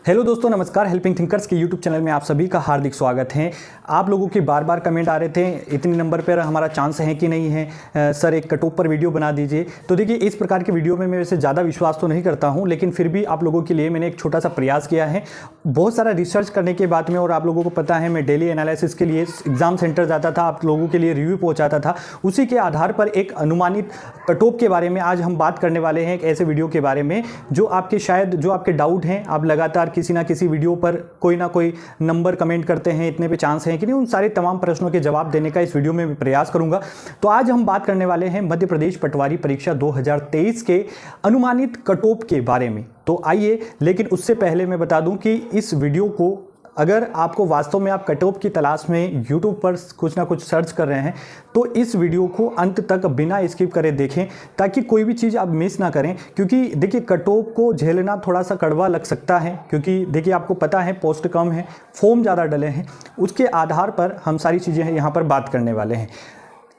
Hello दोस्तों, नमस्कार। Helping thinkers के यूट्यूब चैनल में आप सभी का हार्दिक स्वागत है। आप लोगों के बार बार कमेंट आ रहे थे इतने नंबर पर हमारा चांस है कि नहीं है, सर एक कट ऑफ पर वीडियो बना दीजिए। तो देखिए, इस प्रकार के वीडियो में मैं वैसे ज़्यादा विश्वास तो नहीं करता हूं, लेकिन फिर भी आप लोगों के लिए मैंने एक छोटा सा प्रयास किया है। बहुत सारा रिसर्च करने के बाद में, और आप लोगों को पता है मैं डेली एनालिसिस के लिए एग्जाम सेंटर जाता था, आप लोगों के लिए रिव्यू पहुँचाता था। उसी के आधार पर एक अनुमानित कट ऑफ के बारे में आज हम बात करने वाले हैं, एक ऐसे वीडियो के बारे में जो आपके डाउट हैं, आप लगातार किसी ना किसी वीडियो पर कोई ना कोई नंबर कमेंट करते हैं, इतने पे चांस है कि नहीं, उन सारे तमाम प्रश्नों के जवाब देने का इस वीडियो में मैं प्रयास करूंगा। तो आज हम बात करने वाले हैं मध्य प्रदेश पटवारी परीक्षा 2023 के अनुमानित कट ऑफ के बारे में। तो आइए, लेकिन उससे पहले मैं बता दूं कि इस वीडियो को अगर आपको वास्तव में आप कट ऑफ की तलाश में यूट्यूब पर कुछ ना कुछ सर्च कर रहे हैं, तो इस वीडियो को अंत तक बिना स्किप करे देखें, ताकि कोई भी चीज़ आप मिस ना करें। क्योंकि देखिए, कट ऑफ को झेलना थोड़ा सा कड़वा लग सकता है, क्योंकि देखिए आपको पता है पोस्ट कम है, फॉर्म ज़्यादा डले हैं, उसके आधार पर हम सारी चीज़ें यहाँ पर बात करने वाले हैं।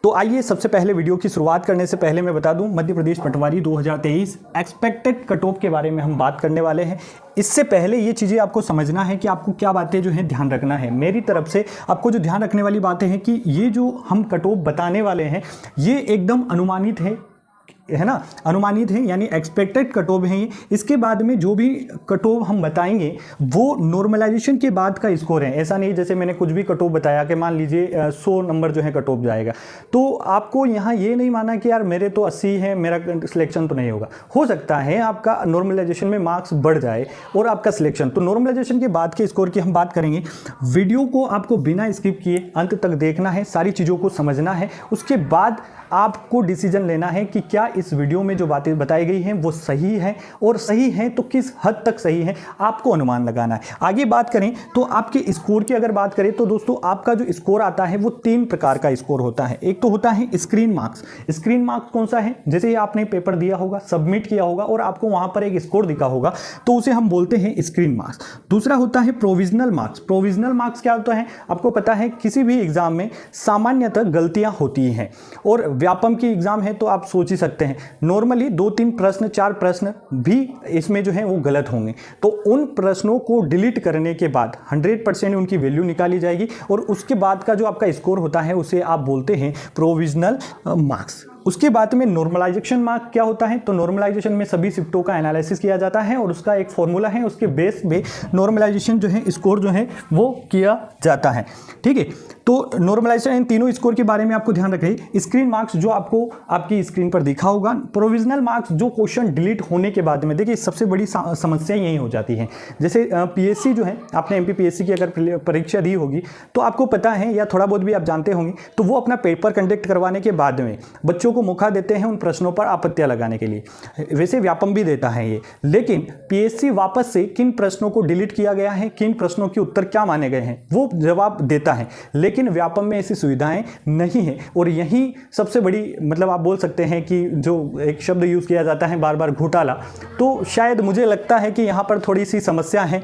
तो आइए, सबसे पहले वीडियो की शुरुआत करने से पहले मैं बता दूं, मध्य प्रदेश पटवारी 2023 एक्सपेक्टेड कट ऑफ के बारे में हम बात करने वाले हैं। इससे पहले ये चीज़ें आपको समझना है कि आपको क्या बातें जो हैं ध्यान रखना है। मेरी तरफ से आपको जो ध्यान रखने वाली बातें हैं कि ये जो हम कट ऑफ बताने वाले हैं, ये एकदम अनुमानित है ना, अनुमानित है, यानी एक्सपेक्टेड कट ऑफ है ये। इसके बाद में जो भी कट ऑफ हम बताएंगे वो नॉर्मलाइजेशन के बाद का स्कोर है। ऐसा नहीं जैसे मैंने कुछ भी कट ऑफ बताया कि मान लीजिए 100 नंबर जो है कट ऑफ जाएगा, तो आपको यहाँ ये नहीं माना कि यार मेरे तो 80 है, मेरा सिलेक्शन तो नहीं होगा। हो सकता है आपका नॉर्मलाइजेशन में मार्क्स बढ़ जाए और आपका सिलेक्शन। तो नॉर्मलाइजेशन के बाद के स्कोर की हम बात करेंगे। वीडियो को आपको बिना स्किप किए अंत तक देखना है, सारी चीज़ों को समझना है। उसके बाद आपको डिसीजन लेना है कि क्या इस वीडियो में जो बातें बताई गई हैं वो सही है, और सही है तो किस हद तक सही है, आपको अनुमान लगाना है। आगे बात करें तो आपके स्कोर की अगर बात करें तो दोस्तों, आपका जो स्कोर आता है वो 3 प्रकार का स्कोर होता है। एक तो होता है स्क्रीन मार्क्स। स्क्रीन मार्क्स कौन सा है? जैसे आपने पेपर दिया होगा, सबमिट किया होगा और आपको वहां पर एक स्कोर दिखा होगा, तो उसे हम बोलते हैं स्क्रीन मार्क्स। दूसरा होता है प्रोविजनल मार्क्स। प्रोविजनल मार्क्स क्या होता है? आपको पता है किसी भी एग्जाम में सामान्यतः गलतियां होती हैं, और व्यापम की एग्जाम है तो आप सोच ही सकते हैं नॉर्मली 2-3 प्रश्न, 4 प्रश्न भी इसमें जो है वो गलत होंगे। तो उन प्रश्नों को डिलीट करने के बाद 100% उनकी वैल्यू निकाली जाएगी, और उसके बाद का जो आपका स्कोर होता है उसे आप बोलते हैं प्रोविजनल मार्क्स। उसके बाद में नॉर्मलाइजेशन मार्क क्या होता है? तो नॉर्मलाइजेशन में सभी शिफ्टों का एनालिसिस किया जाता है, और उसका एक फॉर्मूला है, उसके बेस पे नॉर्मलाइजेशन जो है स्कोर जो है वो किया जाता है। ठीक है, तो नॉर्मलाइजेशन, इन तीनों स्कोर के बारे में आपको ध्यान रखें। स्क्रीन मार्क्स जो आपको आपकी स्क्रीन पर दिखा होगा, प्रोविजनल मार्क्स जो क्वेश्चन डिलीट होने के बाद में, देखिए सबसे बड़ी समस्या यही हो जाती है। जैसे पीएससी जो है, आपने एमपीपीएससी की अगर परीक्षा दी होगी तो आपको पता है, या थोड़ा बहुत भी आप जानते होंगे, तो वो अपना पेपर कंडक्ट करवाने के बाद में बच्चों को मौका देते हैं उन प्रश्नों पर आपत्तियां लगाने के लिए। वैसे व्यापम भी देता है ये, लेकिन पीएससी वापस से किन प्रश्नों को डिलीट किया गया है, किन प्रश्नों के उत्तर क्या माने गए हैं, वो जवाब देता है। लेकिन व्यापम में ऐसी सुविधाएं नहीं है, और यही सबसे बड़ी, मतलब आप बोल सकते हैं कि जो एक शब्द यूज किया जाता है बार बार, घोटाला, तो शायद मुझे लगता है कि यहां पर थोड़ी सी समस्या है।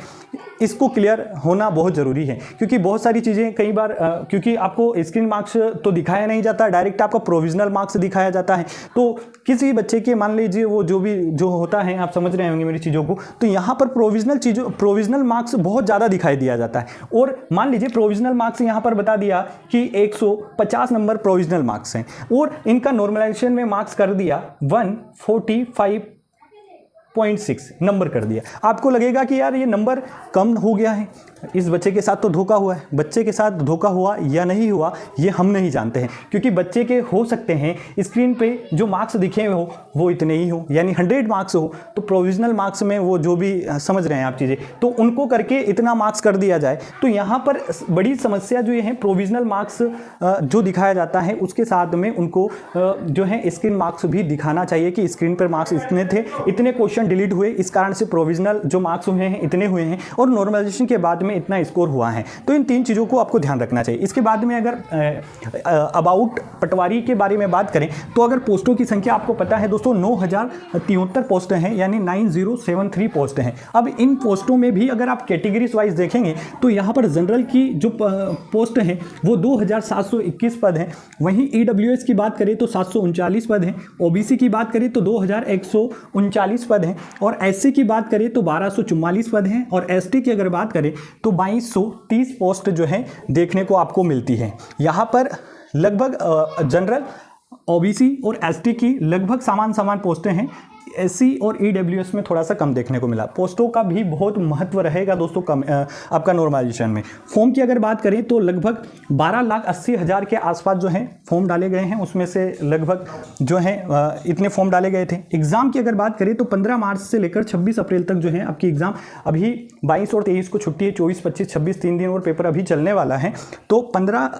इसको क्लियर होना बहुत ज़रूरी है, क्योंकि बहुत सारी चीज़ें कई बार क्योंकि आपको स्क्रीन मार्क्स तो दिखाया नहीं जाता, डायरेक्ट आपका प्रोविजनल मार्क्स दिखाया जाता है। तो किसी बच्चे के, मान लीजिए वो जो होता है, आप समझ रहे होंगे मेरी चीज़ों को, तो यहाँ पर प्रोविजनल मार्क्स बहुत ज़्यादा दिखाई दिया जाता है। और मान लीजिए प्रोविजनल मार्क्स यहाँ पर बता दिया कि 150 नंबर प्रोविजनल मार्क्स हैं, और इनका नॉर्मलाइजेशन में मार्क्स कर दिया 145.6 नंबर कर दिया। आपको लगेगा कि यार ये नंबर कम हो गया है, इस बच्चे के साथ तो धोखा हुआ है। बच्चे के साथ धोखा हुआ या नहीं हुआ ये हम नहीं जानते हैं, क्योंकि बच्चे के हो सकते हैं स्क्रीन पे जो मार्क्स दिखे हो वो इतने ही हो, यानी 100 मार्क्स हो, तो प्रोविजनल मार्क्स में वो जो भी समझ रहे हैं आप चीज़ें, तो उनको करके इतना मार्क्स कर दिया जाए। तो यहाँ पर बड़ी समस्या जो ये है, प्रोविजनल मार्क्स जो दिखाया जाता है उसके साथ में उनको जो है स्क्रीन मार्क्स भी दिखाना चाहिए कि स्क्रीन पर मार्क्स इतने थे, इतने क्वेश्चन डिलीट हुए, इस कारण से प्रोविजनल जो मार्क्स हुए हैं इतने हुए हैं, और नॉर्मलाइजेशन के बाद में इतना स्कोर हुआ है। तो इन 3 चीज़ों को आपको ध्यान रखना चाहिए। इसके बाद में अगर अबाउट पटवारी के बारे में बात करें, तो अगर पोस्टों की संख्या आपको पता है दोस्तों, 9073 पोस्ट हैं, यानी 9073 पोस्ट हैं। अब इन पोस्टों में भी अगर आप कैटेगरीज वाइज देखेंगे तो यहाँ पर जनरल की जो पोस्ट हैं वो 2721 पद हैं। वहीं ईडब्ल्यूएस की बात करें तो 739 पद हैं। ओबीसी की बात करें तो 2139 पद हैं। हैं। और एससी की बात करें तो 1244 पद हैं, और एसटी की अगर बात करें तो 2230 पोस्ट जो है देखने को आपको मिलती है। यहाँ पर लगभग जनरल, ओबीसी और एसटी की लगभग समान पोस्टें हैं। एससी और ईडब्ल्यूएस में थोड़ा सा कम देखने को मिला। पोस्टों का भी बहुत महत्व रहेगा दोस्तों कम आपका नॉर्मलाइजेशन में। फॉर्म की अगर बात करें तो लगभग 12,80,000 के आसपास जो है फॉर्म डाले गए हैं, उसमें से लगभग जो है इतने फॉर्म डाले गए थे। एग्जाम की अगर बात करें तो 15 मार्च से लेकर 26 अप्रैल तक जो है आपकी एग्जाम, अभी 22 और 23 को छुट्टी है, 24, 25, 26 3 दिन और पेपर अभी चलने वाला है। तो 15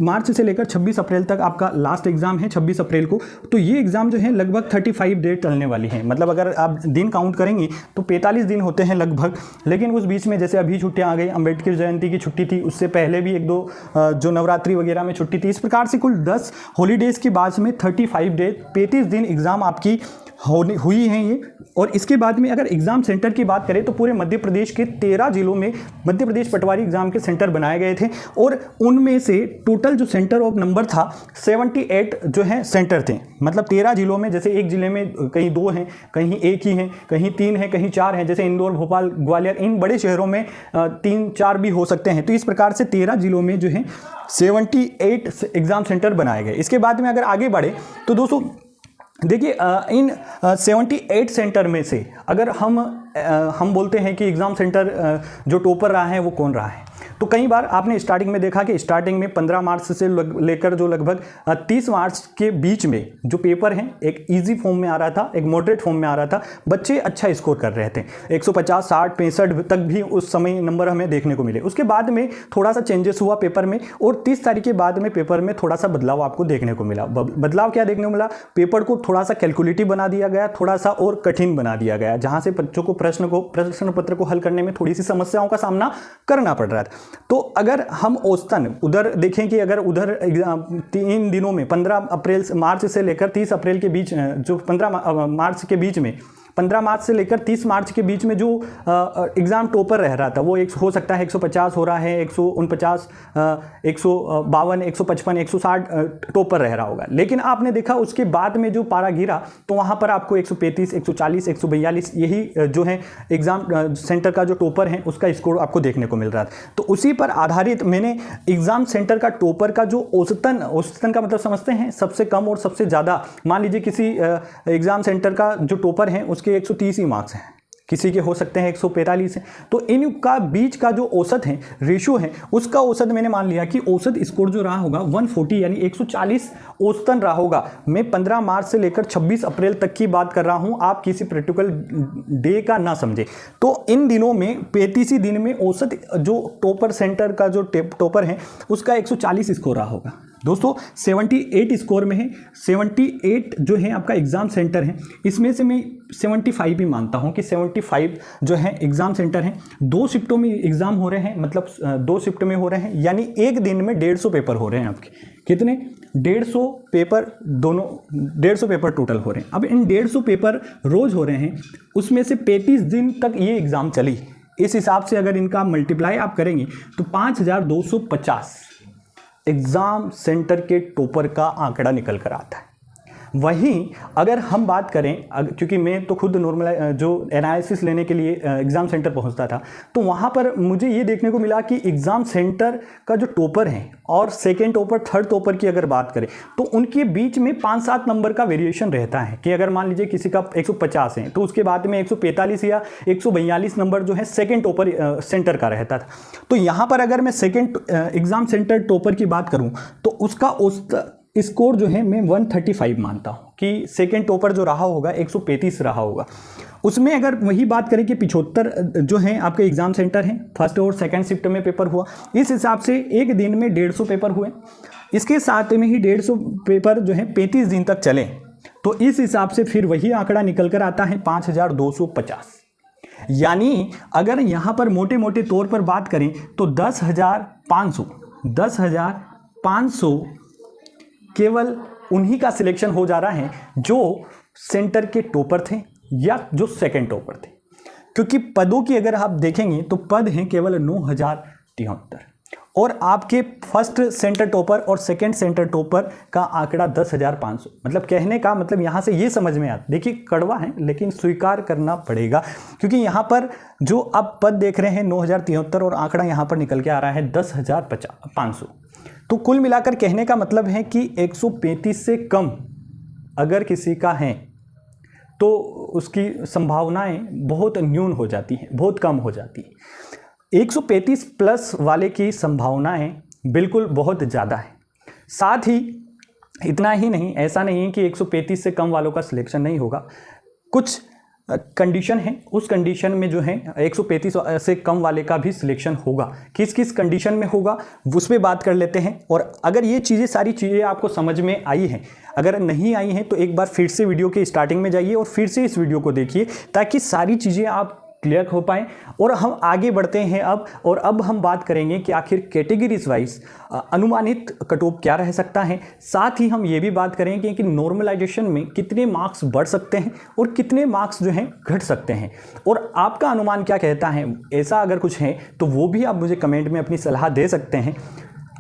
मार्च से लेकर 26 अप्रैल तक आपका लास्ट एग्जाम है 26 अप्रैल को। तो ये एग्जाम जो है लगभग 35 डेट चलने वाली है। मतलब अगर आप दिन काउंट करेंगे तो 45 दिन होते हैं लगभग। लेकिन उस बीच में जैसे अभी छुट्टियां आ गई, अंबेडकर जयंती की छुट्टी थी, उससे पहले भी 1-2 जो नवरात्रि वगैरह में छुट्टी थी, इस प्रकार से कुल 10 हॉलीडेज के बाद में 35 डे 35 दिन एग्जाम आपकी हुई हैं ये। और इसके बाद में अगर एग्जाम सेंटर की बात करें तो पूरे मध्य प्रदेश के 13 जिलों में मध्य प्रदेश पटवारी एग्जाम के सेंटर बनाए गए थे, और उनमें से टोटल जो सेंटर ऑफ नंबर था 78 जो है सेंटर थे। मतलब 13 जिलों में, जैसे एक जिले में कहीं 2 हैं, कहीं 1 ही हैं, कहीं 3 हैं, कहीं 4 हैं, जैसे इंदौर, भोपाल, ग्वालियर, इन बड़े शहरों में 3-4 भी हो सकते हैं। तो इस प्रकार से 13 जिलों में जो है 78 एग्जाम सेंटर बनाए गए। इसके बाद में अगर आगे बढ़े तो दोस्तों देखिए, इन 78 सेंटर में से अगर हम बोलते हैं कि एग्ज़ाम सेंटर जो टॉपर रहा है वो कौन रहा है, तो कई बार आपने स्टार्टिंग में देखा कि स्टार्टिंग में 15 मार्च से लेकर जो लगभग 30 मार्च के बीच में जो पेपर हैं, एक इजी फॉर्म में आ रहा था, एक मॉडरेट फॉर्म में आ रहा था, बच्चे अच्छा स्कोर कर रहे थे, 150, 60, 65 तक भी उस समय नंबर हमें देखने को मिले। उसके बाद में थोड़ा सा चेंजेस हुआ पेपर में, और 30 तारीख के बाद में पेपर में थोड़ा सा बदलाव आपको देखने को मिला। बदलाव क्या देखने को मिला? पेपर को थोड़ा सा कैलकुलेटिव बना दिया गया, थोड़ा सा और कठिन बना दिया गया, जहाँ से बच्चों को प्रश्न पत्र को हल करने में थोड़ी सी समस्याओं का सामना करना पड़ रहा था। तो अगर हम औसतन उधर देखें कि अगर उधर 3 दिनों में 15 मार्च से लेकर 30 अप्रैल के बीच, जो 15 मार्च के बीच में, 15 मार्च से लेकर 30 मार्च के बीच में जो एग्ज़ाम टॉपर रह रहा था वो एक हो सकता है 150 हो रहा है, 149, 152, 155, 160 टॉपर रह रहा होगा। लेकिन आपने देखा उसके बाद में जो पारा गिरा तो वहाँ पर आपको 135, 140, 142 यही जो है एग्ज़ाम सेंटर का जो टॉपर है उसका स्कोर आपको देखने को मिल रहा था। तो उसी पर आधारित मैंने एग्ज़ाम सेंटर का टॉपर का जो औसतन का मतलब समझते हैं सबसे कम और सबसे ज़्यादा, मान लीजिए किसी एग्ज़ाम सेंटर का जो टॉपर है उसके 130 ही मार्क्स हैं, किसी के हो सकते हैं 145 हैं। तो इनका बीच का जो औसत है, रेशियो है, उसका औसत मैंने मान लिया कि औसत स्कोर जो रहा होगा 140 यानी 140 औसतन रहा होगा। मैं 15 मार्च से लेकर 26 अप्रैल तक की बात कर रहा हूं, आप किसी पर्टिकुलर डे का ना समझे। तो इन दिनों में 35 दिन में औसत जो टॉपर सेंटर का जो टॉपर है उसका 140 स्कोर रहा होगा। दोस्तों 78 स्कोर में है, 78 जो है आपका एग्ज़ाम सेंटर है, इसमें से मैं 75 ही मानता हूं कि 75 जो है एग्ज़ाम सेंटर हैं। 2 शिफ्टों में एग्ज़ाम हो रहे हैं, मतलब 2 शिफ्ट में हो रहे हैं, यानी एक दिन में 150 पेपर हो रहे हैं आपके। कितने? 150 पेपर, दोनों 150 पेपर टोटल हो रहे हैं। अब इन 150 पेपर रोज़ हो रहे हैं, उसमें से 35 दिन तक ये एग्ज़ाम चली। इस हिसाब से अगर इनका मल्टीप्लाई आप करेंगे तो 5250 एग्ज़ाम सेंटर के टॉपर का आंकड़ा निकल कर आता है। वहीं अगर हम बात करें, क्योंकि मैं तो खुद नॉर्मल जो एनालिसिस लेने के लिए एग्ज़ाम सेंटर पहुंचता था, तो वहां पर मुझे ये देखने को मिला कि एग्ज़ाम सेंटर का जो टॉपर है और सेकंड टॉपर, थर्ड टॉपर की अगर बात करें तो उनके बीच में 5-7 नंबर का वेरिएशन रहता है। कि अगर मान लीजिए किसी का 150 है तो उसके बाद में 145 या 142 नंबर जो है सेकेंड टॉपर सेंटर का रहता था। तो यहाँ पर अगर मैं सेकेंड एग्ज़ाम सेंटर टॉपर की बात करूँ तो उसका स्कोर जो है मैं 135 मानता हूँ कि सेकेंड टॉपर जो रहा होगा 135 रहा होगा। उसमें अगर वही बात करें कि 75 जो हैं आपके एग्ज़ाम सेंटर हैं, फर्स्ट और सेकंड शिफ्ट में पेपर हुआ, इस हिसाब से एक दिन में 150 पेपर हुए। इसके साथ में ही 150 पेपर जो है 35 दिन तक चले, तो इस हिसाब से फिर वही आंकड़ा निकल कर आता है 5250। यानी अगर यहाँ पर मोटे मोटे तौर पर बात करें तो 10,500 केवल उन्हीं का सिलेक्शन हो जा रहा है जो सेंटर के टॉपर थे या जो सेकंड टॉपर थे। क्योंकि पदों की अगर आप देखेंगे तो पद हैं केवल 9,073 और आपके फर्स्ट सेंटर टॉपर और सेकंड सेंटर टॉपर का आंकड़ा 10,500। मतलब कहने का मतलब यहाँ से ये समझ में आता, देखिए कड़वा है लेकिन स्वीकार करना पड़ेगा, क्योंकि यहाँ पर जो आप पद देख रहे हैं 9,073 और आंकड़ा यहाँ पर निकल के आ रहा है 10,500। तो कुल मिलाकर कहने का मतलब है कि 135 से कम अगर किसी का है तो उसकी संभावनाएं बहुत न्यून हो जाती हैं, बहुत कम हो जाती हैं। 135 प्लस वाले की संभावनाएं बिल्कुल बहुत ज़्यादा है। साथ ही इतना ही नहीं, ऐसा नहीं है कि 135 से कम वालों का सिलेक्शन नहीं होगा। कुछ कंडीशन है, उस कंडीशन में जो है 135 से कम वाले का भी सिलेक्शन होगा। किस किस कंडीशन में होगा उस पर बात कर लेते हैं। और अगर ये चीज़ें सारी चीज़ें आपको समझ में आई हैं, अगर नहीं आई हैं तो एक बार फिर से वीडियो के स्टार्टिंग में जाइए और फिर से इस वीडियो को देखिए, ताकि सारी चीज़ें आप क्लियर हो पाएँ। और हम आगे बढ़ते हैं अब हम बात करेंगे कि आखिर कैटेगरीज वाइज अनुमानित कट ऑफ क्या रह सकता है। साथ ही हम ये भी बात करेंगे कि नॉर्मलाइजेशन में कितने मार्क्स बढ़ सकते हैं और कितने मार्क्स जो हैं घट सकते हैं, और आपका अनुमान क्या कहता है। ऐसा अगर कुछ है तो वो भी आप मुझे कमेंट में अपनी सलाह दे सकते हैं।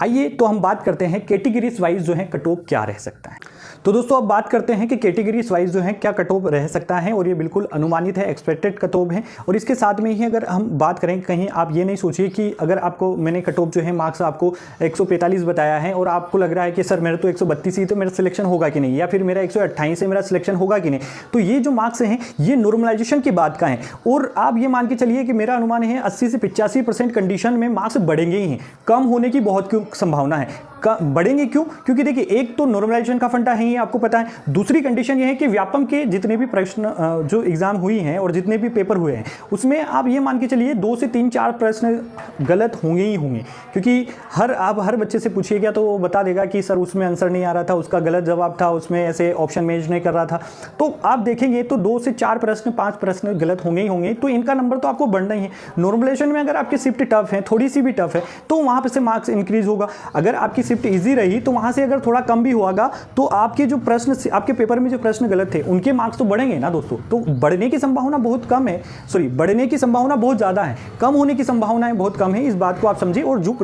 आइए तो हम बात करते हैं कैटेगरीज वाइज जो है कट ऑफ क्या रह सकता है। तो दोस्तों अब बात करते हैं कि कैटेगरीज वाइज जो है क्या कट ऑफ रह सकता है, और ये बिल्कुल अनुमानित है, एक्सपेक्टेड कट ऑफ है। और इसके साथ में ही अगर हम बात करें, कहीं आप ये नहीं सोचिए कि अगर आपको मैंने कट ऑफ जो है मार्क्स आपको 145 बताया है और आपको लग रहा है कि सर मेरा तो 132 ही तो मेरा सिलेक्शन होगा कि नहीं, या फिर मेरा 128 से मेरा सिलेक्शन होगा कि नहीं। तो ये जो मार्क्स हैं ये नॉर्मलाइजेशन की बात का है, और आप ये मान के चलिए कि मेरा अनुमान है 80 से 85% कंडीशन में मार्क्स बढ़ेंगे ही हैं, कम होने की बहुत संभावना है। बढ़ेंगे क्यों? क्योंकि देखिए एक तो नॉर्मलाइजेशन का फंडा है, ये आपको पता है। दूसरी कंडीशन ये है कि व्यापम के जितने भी प्रश्न जो एग्जाम हुई हैं और जितने भी पेपर हुए हैं उसमें आप ये मान के चलिए 2 से 3-4 प्रश्न गलत होंगे ही होंगे, क्योंकि आप हर बच्चे से पूछिएगा तो वो बता देगा कि सर उसमें आंसर नहीं आ रहा था, उसका गलत जवाब था, उसमें ऐसे ऑप्शन मैच नहीं कर रहा था। तो आप देखेंगे तो 2 से 4 प्रश्न 5 प्रश्न गलत होंगे ही होंगे, तो इनका नंबर तो आपको बढ़ना ही है। नॉर्मलाइजेशन में अगर आपकी शिफ्ट टफ है, थोड़ी सी भी टफ है, तो वहाँ पर से मार्क्स इंक्रीज होगा। अगर आपकी शिफ्ट इजी रही तो वहां से अगर थोड़ा कम भी होगा तो आपके जो प्रश्न, आपके पेपर में जो प्रश्न गलत थे उनके मार्क्स तो बढ़ेंगे ना दोस्तों। तो बढ़ने की संभावना बहुत कम है, बढ़ने की संभावना बहुत ज्यादा है, कम होने की संभावनाएं बहुत कम है। इस बात को आप समझिए। और जो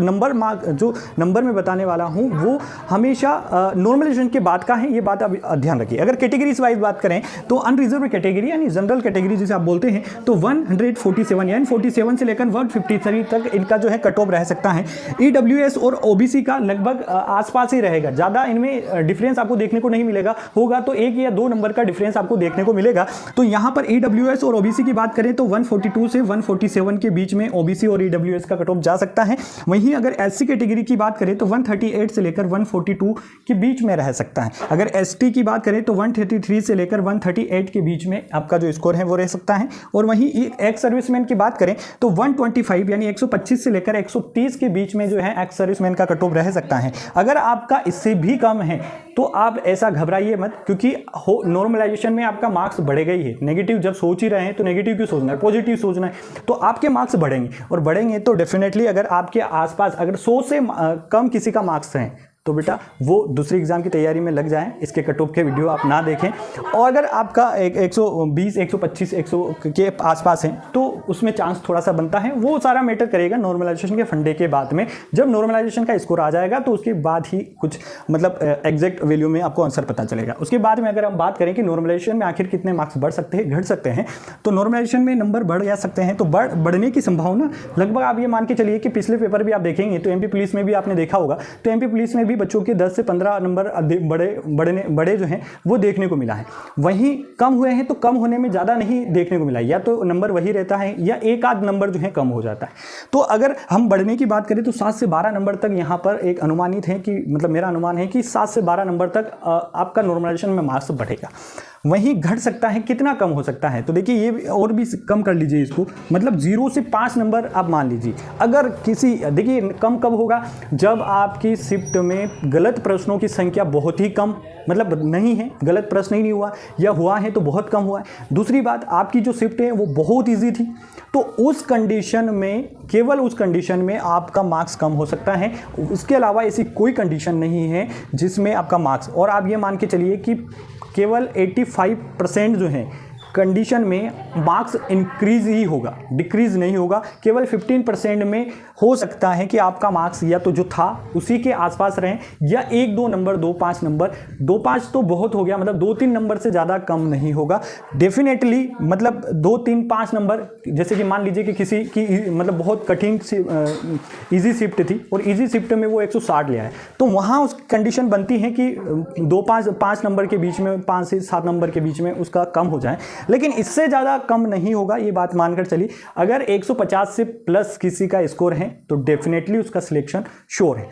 नंबर में बताने वाला हूं वो हमेशा नॉर्मलाइजेशन के बाद का है, ये बात आप ध्यान रखिए। अगर कैटेगरीज वाइज बात करें तो अनरिजर्व कैटेगरी यानी जनरल कैटेगरी जिसे आप बोलते हैं, तो 147 यानी 47 से लेकर 153 तक इनका जो है कट ऑफ रह सकता है। ईडब्ल्यूएस और ओबीसी का लगभग आसपास ही रहेगा, ज़्यादा इनमें डिफरेंस आपको देखने को नहीं मिलेगा, होगा तो 1 या 2 नंबर का डिफरेंस आपको देखने को मिलेगा। तो यहाँ पर ईडब्ल्यूएस और ओबीसी की बात करें तो 142 से 147 के बीच में ओबीसी और ईडब्ल्यूएस का कट ऑफ जा सकता है। वहीं अगर एससी कैटेगरी की बात करें तो 138 से लेकर 142 के बीच में रह सकता है। अगर एसटी की बात करें तो 133 से लेकर 138 के बीच में आपका जो स्कोर है वो रह सकता है। और वहीं एक्स सर्विसमैन की बात करें तो 125 यानी 125 से लेकर 130 के बीच में जो है एक्स सर्विसमैन का कट ऑफ रह सकता है। अगर आपका इससे भी कम है तो आप ऐसा घबराइए मत, क्योंकि नॉर्मलाइजेशन में आपका मार्क्स बढ़ेगा ही है। नेगेटिव जब सोच ही रहे हैं तो नेगेटिव क्यों सोचना है, पॉजिटिव सोचना है, तो आपके मार्क्स बढ़ेंगे। और बढ़ेंगे तो डेफिनेटली अगर आपके आसपास अगर 100 से कम किसी का मार्क्स हैं तो बेटा वो दूसरी एग्जाम की तैयारी में लग जाएं, इसके कट ऑफ के वीडियो आप ना देखें। और अगर आपका 120, 125, 100 के आसपास है तो उसमें चांस थोड़ा सा बनता है। वो सारा मैटर करेगा नॉर्मलाइजेशन के फंडे के बाद में। जब नॉर्मलाइजेशन का स्कोर आ जाएगा तो उसके बाद ही कुछ मतलब एग्जैक्ट वैल्यू में आपको आंसर पता चलेगा। उसके बाद में अगर हम बात करें कि नॉर्मलाइजेशन में आखिर कितने मार्क्स बढ़ सकते हैं, घट सकते हैं, तो नॉर्मलाइजेशन में नंबर बढ़ जा सकते हैं। तो बढ़ने की संभावना लगभग आप ये मान के चलिए कि पिछले पेपर भी आप देखेंगे तो एमपी पुलिस में भी आपने देखा होगा, तो एमपी पुलिस में भी बच्चों के 10 से 15 नंबर बड़े जो हैं वो देखने को मिला है। वहीं कम हुए हैं तो कम होने में ज़्यादा नहीं देखने को मिला, या तो नंबर वही रहता है या एक आध नंबर जो है कम हो जाता है। तो अगर हम बढ़ने की बात करें तो 7 से 12 नंबर तक यहाँ पर एक अनुमानित है कि मतलब मेरा अनुमान है कि 7 से 12 नंबर तक आपका नॉर्मलाइजेशन में मार्क्स बढ़ेगा। वहीं घट सकता है, कितना कम हो सकता है, तो देखिए ये और भी कम कर लीजिए इसको, मतलब 0 से 5 नंबर आप मान लीजिए। अगर किसी, देखिए कम कब होगा, जब आपकी शिफ्ट में गलत प्रश्नों की संख्या बहुत ही कम, मतलब नहीं है, गलत प्रश्न ही नहीं हुआ, या हुआ है तो बहुत कम हुआ है। दूसरी बात, आपकी जो शिफ्ट है वो बहुत ईजी थी, तो उस कंडीशन में, केवल उस कंडीशन में आपका मार्क्स कम हो सकता है। उसके अलावा ऐसी कोई कंडीशन नहीं है जिसमें आपका मार्क्स, और आप ये मान के चलिए कि केवल 85% जो है कंडीशन में मार्क्स इंक्रीज ही होगा, डिक्रीज नहीं होगा। केवल 15% में हो सकता है कि आपका मार्क्स या तो जो था उसी के आसपास रहें, या 1-2 नंबर, 2-5 नंबर, 2-5 तो बहुत हो गया, मतलब 2-3 नंबर से ज़्यादा कम नहीं होगा डेफिनेटली। मतलब 2-3-5 नंबर, जैसे कि मान लीजिए कि किसी की मतलब बहुत कठिन ईजी शिफ्ट थी और ईजी शिफ्ट में वो 160 ले आए, तो वहाँ उस कंडीशन बनती है कि 5 नंबर के बीच में, 5 से 7 नंबर के बीच में उसका कम हो जाए, लेकिन इससे ज़्यादा कम नहीं होगा, ये बात मानकर चलिए। अगर 150 से प्लस किसी का स्कोर है तो डेफिनेटली उसका सिलेक्शन श्योर है।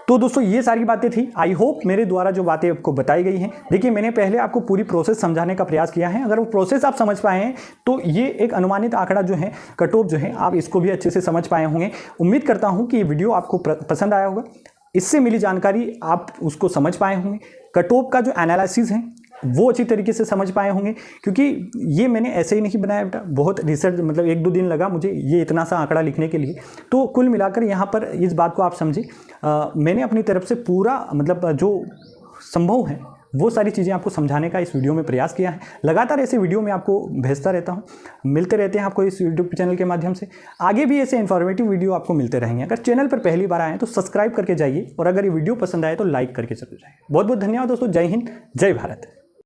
तो दोस्तों ये सारी बातें थी। आई होप मेरे द्वारा जो बातें आपको बताई गई हैं, देखिए मैंने पहले आपको पूरी प्रोसेस समझाने का प्रयास किया है। अगर वो प्रोसेस आप समझ पाए हैं तो ये एक अनुमानित आंकड़ा जो है, कट ऑफ जो है, आप इसको भी अच्छे से समझ पाए होंगे। उम्मीद करता हूँ कि ये वीडियो आपको पसंद आया होगा, इससे मिली जानकारी आप उसको समझ पाए होंगे। कट ऑफ का जो एनालिसिस है वो अच्छी तरीके से समझ पाए होंगे, क्योंकि ये मैंने ऐसे ही नहीं बनाया बेटा, बहुत रिसर्च, मतलब 1-2 दिन लगा मुझे ये इतना सा आंकड़ा लिखने के लिए। तो कुल मिलाकर यहाँ पर इस बात को आप समझे, मैंने अपनी तरफ से पूरा मतलब जो संभव है वो सारी चीज़ें आपको समझाने का इस वीडियो में प्रयास किया है। लगातार ऐसे वीडियो में आपको भेजता रहता हूँ, मिलते रहते हैं आपको इस यूट्यूब चैनल के माध्यम से। आगे भी ऐसे इन्फॉर्मेटिव वीडियो आपको मिलते रहेंगे। अगर चैनल पर पहली बार आए हैं तो सब्सक्राइब करके जाइए, और अगर ये वीडियो पसंद आए तो लाइक करके चले जाइए। बहुत बहुत धन्यवाद दोस्तों। जय हिंद, जय भारत।